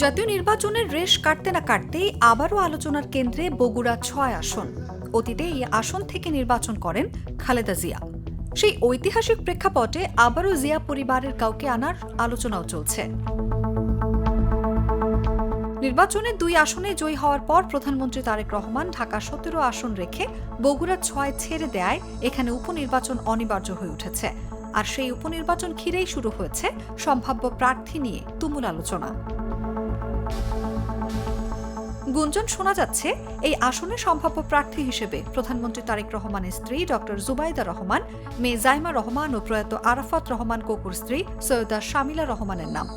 জাতীয় নির্বাচনের রেশ কাটতে না কাটতেই আবারও আলোচনার কেন্দ্রে বগুড়া ৬ আসন। অতীতে এই আসন থেকে নির্বাচন করেন খালেদা জিয়া। সেই ঐতিহাসিক প্রেক্ষাপটে আবারও জিয়া পরিবারের কাউকে আনার আলোচনাও চলছে। নির্বাচনে ২ আসনে জয়ী হওয়ার পর প্রধানমন্ত্রী তারেক রহমান ঢাকা ১৭ আসন রেখে বগুড়া ৬ ছেড়ে দেয় এখানে উপনির্বাচন অনিবার্য হয়ে উঠেছে। আর সেই উপনির্বাচন ঘিরেই শুরু হয়েছে সম্ভাব্য প্রার্থী নিয়ে তুমুল আলোচনা। গুঞ্জন শোনা যাচ্ছে এই আসনে সম্ভাব্য প্রার্থী হিসেবে প্রধানমন্ত্রী তারেক রহমানের স্ত্রী ড জুবাইদা রহমান, মেয়ে জাইমা রহমান ও প্রয়াত আরাফাত রহমান কোকুর স্ত্রী সৈয়দা শামিলা রহমানের নাম।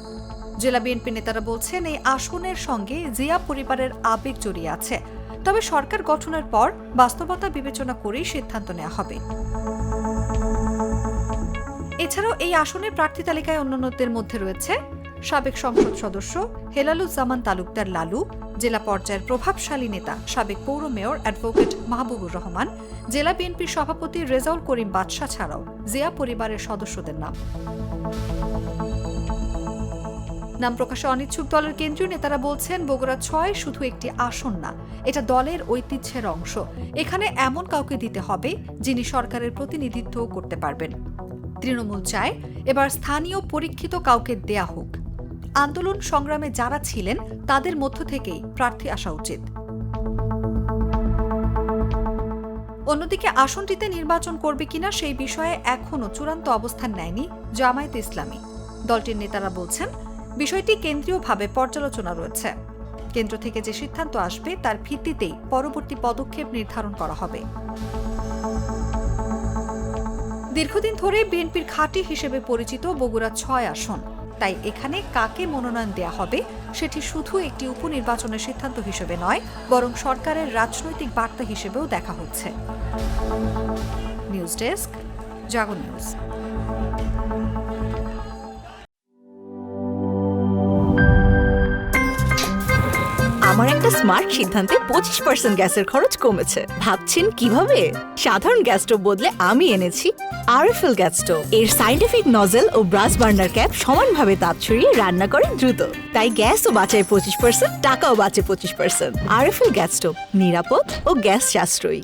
জেলা বিএনপি নেতারা বলছেন এই আসনের সঙ্গে জিয়া পরিবারের আবেগ জড়িয়ে আছে, তবে সরকার গঠনের পর বাস্তবতা বিবেচনা করেই সিদ্ধান্ত নেওয়া হবে। এছাড়াও এই আসনের প্রার্থী তালিকায় অন্যান্যদের মধ্যে রয়েছে সাবেক সংসদ সদস্য হেলালুজ্জামান তালুকদার লালু, জেলা পর্যায়ের প্রভাবশালী নেতা সাবেক পৌর মেয়র অ্যাডভোকেট মাহবুবুর রহমান, জেলা বিএনপির সভাপতি রেজাউল করিম বাদশা ছাড়াও জিয়া পরিবারের সদস্যদের নাম প্রকাশে অনিচ্ছুক দলের কেন্দ্রীয় নেতারা বলছেন বগুড়া ৬ শুধু একটি আসন না, এটা দলের ঐতিহ্যের অংশ। এখানে এমন কাউকে দিতে হবে যিনি সরকারের প্রতিনিধিত্ব করতে পারবেন। তৃণমূল চায় এবার স্থানীয় পরীক্ষিত কাউকে দেয়া হোক। আন্দোলন সংগ্রামে যারা ছিলেন তাদের মধ্য থেকেই প্রার্থী আসা উচিত। অন্যদিকে আসনটিতে নির্বাচন করবে কিনা সেই বিষয়ে এখনও চূড়ান্ত অবস্থান নেয়নি জামায়াতে ইসলামী। দলটির নেতারা বলছেন বিষয়টি কেন্দ্রীয়ভাবে পর্যালোচনা রয়েছে। কেন্দ্র থেকে যে সিদ্ধান্ত আসবে তার ভিত্তিতেই পরবর্তী পদক্ষেপ নির্ধারণ করা হবে। দীর্ঘদিন ধরে বিএনপির ঘাঁটি হিসেবে পরিচিত বগুড়া ৬ আসন, তাই এখানে কাকে মনোনয়ন দেয়া হবে সেটি শুধু একটি উপনির্বাচনের সিদ্ধান্ত হিসেবে নয়, বরং সরকারের রাজনৈতিক বার্তা হিসেবেও দেখা হচ্ছে। নিউজ ডেস্ক, জাগো নিউজ। আমার একটা স্মার্ট সিদ্ধান্তে 25% গ্যাসের খরচ কমেছে। ভাবছেন কিভাবে? সাধারণ গ্যাস স্টোভ বদলে আমি এনেছি আরএফএল গ্যাস স্টোভ। এর সাইন্টিফিক নজল ও ব্রাস বার্নার ক্যাপ সমানভাবে তাপ ছড়িয়ে রান্না করে দ্রুত, তাই গ্যাসও বাঁচায় 25%, টাকাও বাঁচে 25%। আরএফএল গ্যাস স্টোভ নিরাপদ ও গ্যাস সাশ্রয়ী।